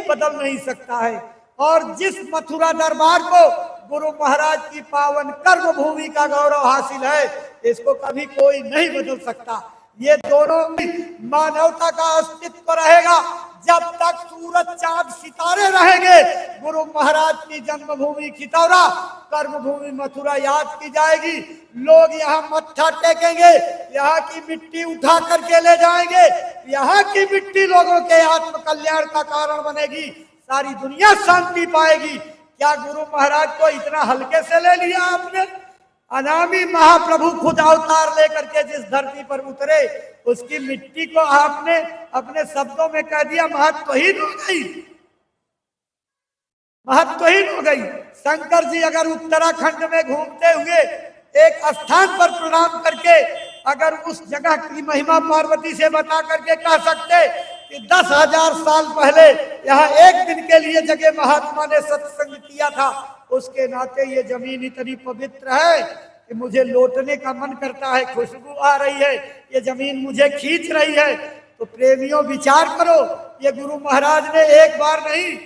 बदल नहीं सकता है। और जिस मथुरा दरबार को गुरु महाराज की पावन कर्म भूमि का गौरव हासिल है, इसको कभी कोई नहीं बदल सकता। ये दोनों मानवता का अस्तित्व रहेगा जब तक सूरज चांद सितारे रहेंगे। गुरु महाराज की जन्मभूमि खितौरा, कर्म भूमि मथुरा याद की जाएगी। लोग यहाँ मत्था टेकेंगे, यहाँ की मिट्टी उठा करके ले जाएंगे। यहाँ की मिट्टी लोगों के आत्म कल्याण का कारण बनेगी, सारी दुनिया शांति पाएगी। क्या गुरु महाराज को इतना हल्के से ले लिया आपने? अनामी महाप्रभु खुद अवतार लेकर के जिस धरती पर उतरे, उसकी मिट्टी को आपने अपने शब्दों में कह दिया महत्वहीन हो गई, महत्वहीन हो गई। शंकर जी अगर उत्तराखंड में घूमते हुए एक स्थान पर प्रणाम करके अगर उस जगह की महिमा पार्वती से बता करके कह सकते कि 10,000 साल पहले यहाँ एक दिन के लिए जगह महात्मा ने सत्संग किया था, उसके नाते ये जमीन इतनी पवित्र है कि मुझे लौटने का मन करता है, खुशबू आ रही है, ये जमीन मुझे खींच रही है। तो प्रेमियों विचार करो, ये गुरु महाराज ने एक बार नहीं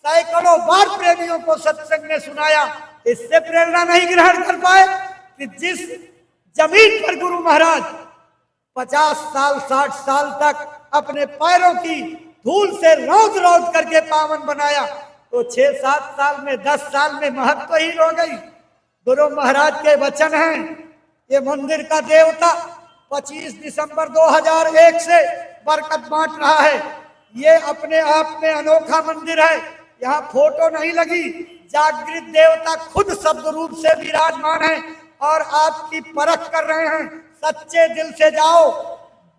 सैकड़ों बार प्रेमियों को सत्संग में सुनाया। इससे प्रेरणा नहीं ग्रहण कर पाए कि जिस जमीन पर गुरु महाराज 50 साल 60 साल तक अपने पैरों की धूल से रौंद रौंद करके पावन बनाया, तो 6-7 साल में 10 साल में महत्वहीन हो गई। गुरु महाराज के वचन हैं, ये मंदिर का देवता 25 दिसंबर 2001 से बरकत बांट रहा है। ये अपने आप में अनोखा मंदिर है, यहाँ फोटो नहीं लगी, जागृत देवता खुद शब्द रूप से विराजमान है और आपकी परख कर रहे हैं। सच्चे दिल से जाओ,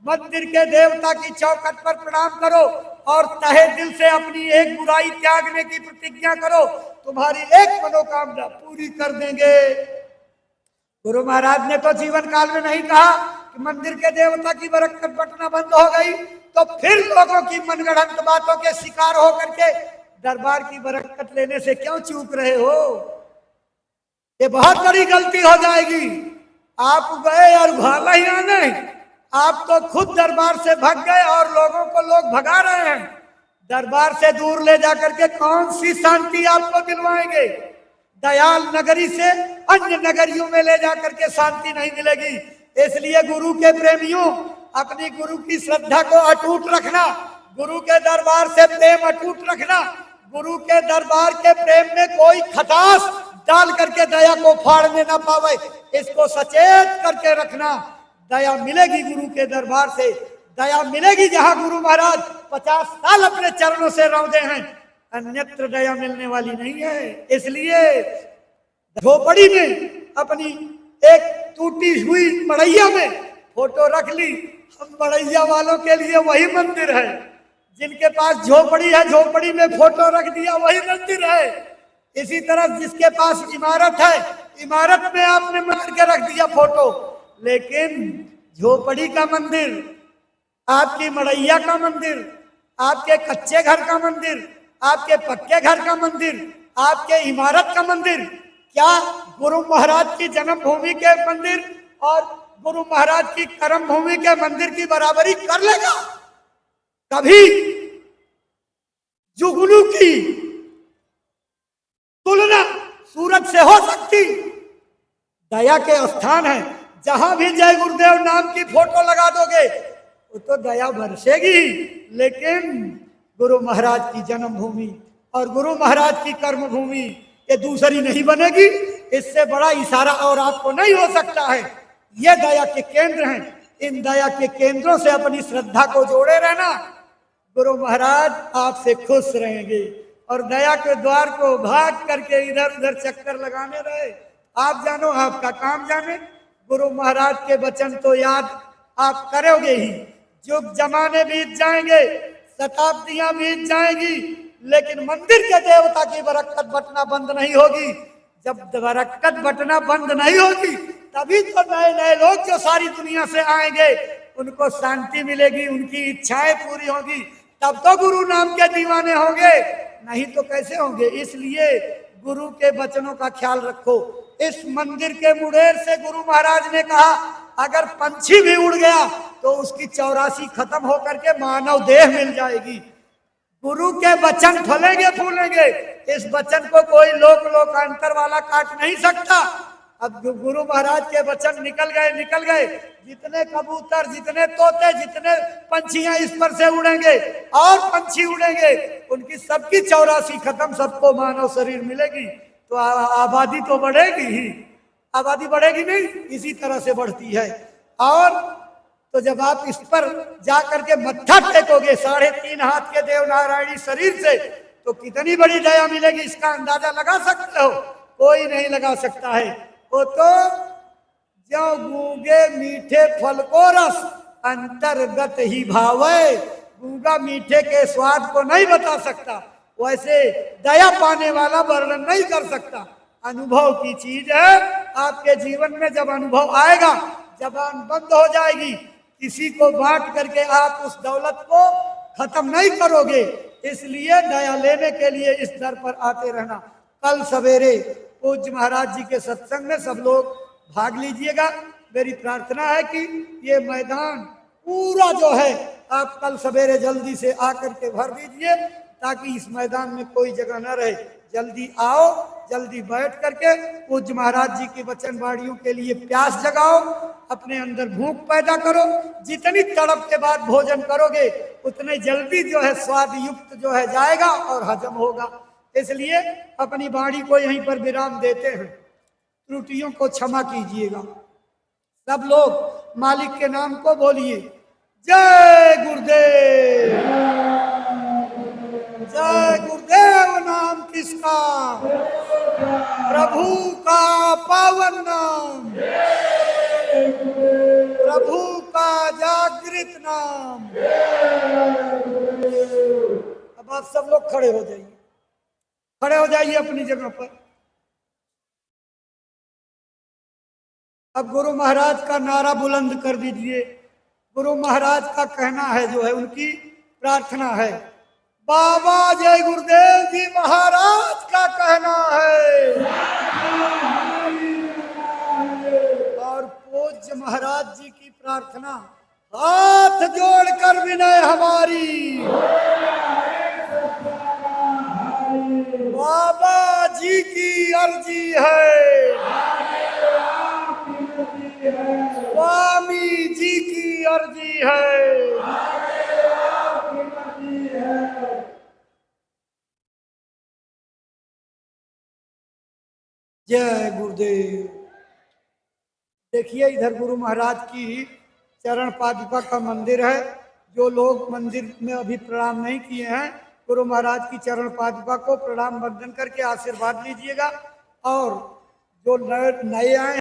मंदिर के देवता की चौखट पर प्रणाम करो और तहे दिल से अपनी एक बुराई त्यागने की प्रतिज्ञा करो, तुम्हारी एक मनोकामना पूरी कर देंगे। गुरु महाराज ने तो जीवन काल में नहीं कहा कि मंदिर के देवता की बरकत बटना बंद हो गई, तो फिर लोगों की मनगढ़ंत बातों के शिकार हो करके दरबार की बरकत लेने से क्यों चूक रहे हो? ये बहुत बड़ी गलती हो जाएगी। आप गए और भाला ही आने, आप तो खुद दरबार से भाग गए और लोगों को लोग भगा रहे हैं। दरबार से दूर ले जाकर के कौन सी शांति आपको दिलवाएंगे? दयाल नगरी से अन्य नगरियों में ले जाकर के शांति नहीं मिलेगी। इसलिए गुरु के प्रेमियों, अपनी गुरु की श्रद्धा को अटूट रखना, गुरु के दरबार से प्रेम अटूट रखना। गुरु के दरबार के प्रेम में कोई खटास डाल करके दया को फाड़ने ना पावे, इसको सचेत करके रखना। दया मिलेगी गुरु के दरबार से, दया मिलेगी जहां गुरु महाराज 50 साल अपने चरणों से रौंदे हैं, अन्यत्र दया मिलने वाली नहीं है। इसलिए झोपड़ी में अपनी एक टूटी हुई मड़ैया में फोटो रख ली। हम मड़ैया वालों के लिए वही मंदिर है, जिनके पास झोपड़ी है झोपड़ी में फोटो रख दिया वही मंदिर है। इसी तरह जिसके पास इमारत है इमारत में आपने मार के रख दिया फोटो, लेकिन झोपड़ी का मंदिर, आपकी मड़ैया का मंदिर, आपके कच्चे घर का मंदिर, आपके पक्के घर का मंदिर, आपके इमारत का मंदिर, क्या गुरु महाराज की जन्मभूमि के मंदिर और गुरु महाराज की कर्म भूमि के मंदिर की बराबरी कर लेगा? कभी जुगनू की तुलना सूरज से हो सकती? दया के स्थान है, जहां भी जय गुरुदेव नाम की फोटो लगा दोगे वो तो दया बरसेगी। लेकिन गुरु महाराज की जन्मभूमि और गुरु महाराज की कर्म भूमि ये दूसरी नहीं बनेगी। इससे बड़ा इशारा और आपको नहीं हो सकता है। ये दया के केंद्र हैं, इन दया के केंद्रों से अपनी श्रद्धा को जोड़े रहना। गुरु महाराज आपसे खुश रहेंगे और दया के द्वार को भाग करके इधर उधर चक्कर लगाने रहे। आप जानो, आपका काम जाने। गुरु महाराज के वचन तो याद आप करोगे ही। युग जमाने बीत जाएंगे, शताब्दियां बीत जाएंगी, लेकिन मंदिर के देवता की बरकत बटना बंद नहीं होगी। जब बरकत बटना बंद नहीं होगी तभी तो नए नए लोग जो सारी दुनिया से आएंगे उनको शांति मिलेगी, उनकी इच्छाएं पूरी होगी, तब तो गुरु नाम के दीवाने होंगे, नहीं तो कैसे होंगे। इसलिए गुरु के वचनों का ख्याल रखो। इस मंदिर के मुड़ेर से गुरु महाराज ने कहा अगर पंछी भी उड़ गया तो उसकी 84 खत्म होकर के मानव देह मिल जाएगी। गुरु के वचन फलेंगे फूलेंगे। इस वचन को कोई लोक लोकांतर वाला काट नहीं सकता। अब गुरु महाराज के वचन निकल गए। जितने कबूतर, जितने तोते, जितने पंछियां इस पर से उड़ेंगे और पंछी उड़ेंगे, उनकी सबकी 84 खत्म, सबको मानव शरीर मिलेगी तो आबादी तो बढ़ेगी ही। आबादी बढ़ेगी नहीं, इसी तरह से बढ़ती है। और तो जब आप इस पर जाकर के मत्था टेकोगे 3.5 हाथ के देवनारायणी शरीर से, तो कितनी बड़ी दया मिलेगी, इसका अंदाजा लगा सकते हो? कोई नहीं लगा सकता है। वो तो जो गूंगे मीठे फल को रस अंतर्गत ही भावे, गूंगा मीठे के स्वाद को नहीं बता सकता, वैसे दया पाने वाला वर्णन नहीं कर सकता। अनुभव की चीज है। आपके जीवन में जब अनुभव आएगा, जबान बंद हो जाएगी, किसी को बांट करके आप उस दौलत को खत्म नहीं करोगे। इसलिए दया लेने के लिए इस दर पर आते रहना। कल सवेरे पूज्य महाराज जी के सत्संग में सब लोग भाग लीजिएगा। मेरी प्रार्थना है कि ये मैदान पूरा जो है आप कल सवेरे जल्दी से आकर के भर दीजिए, ताकि इस मैदान में कोई जगह न रहे। जल्दी आओ, जल्दी बैठ करके पूज्य महाराज जी की वचनवाणियों के लिए प्यास जगाओ, अपने अंदर भूख पैदा करो। जितनी तड़प के बाद भोजन करोगे, उतने जल्दी जो है स्वाद युक्त जो है जाएगा और हजम होगा। इसलिए अपनी वाणी को यहीं पर विराम देते हैं। त्रुटियों को क्षमा कीजिएगा। सब लोग मालिक के नाम को बोलिए। जय गुरुदेव, जय गुरुदेव। नाम किसका? प्रभु का पावन नाम, प्रभु का जागृत नाम। अब आप सब लोग खड़े हो जाइए, खड़े हो जाइए अपनी जगह पर। अब गुरु महाराज का नारा बुलंद कर दीजिए। गुरु महाराज का कहना है, जो है उनकी प्रार्थना है। बाबा जय गुरुदेव जी महाराज का कहना है, और पूज्य महाराज जी की प्रार्थना, हाथ जोड़कर विनय हमारी, बाबा जी की अर्जी है, स्वामी जी की अर्जी है। जय गुरुदेव। देखिए, इधर गुरु महाराज की चरण पादुका का मंदिर है। जो लोग मंदिर में अभी प्रणाम नहीं किए हैं, गुरु महाराज की चरण पादुका को प्रणाम वंदन करके आशीर्वाद लीजिएगा। और जो नए आए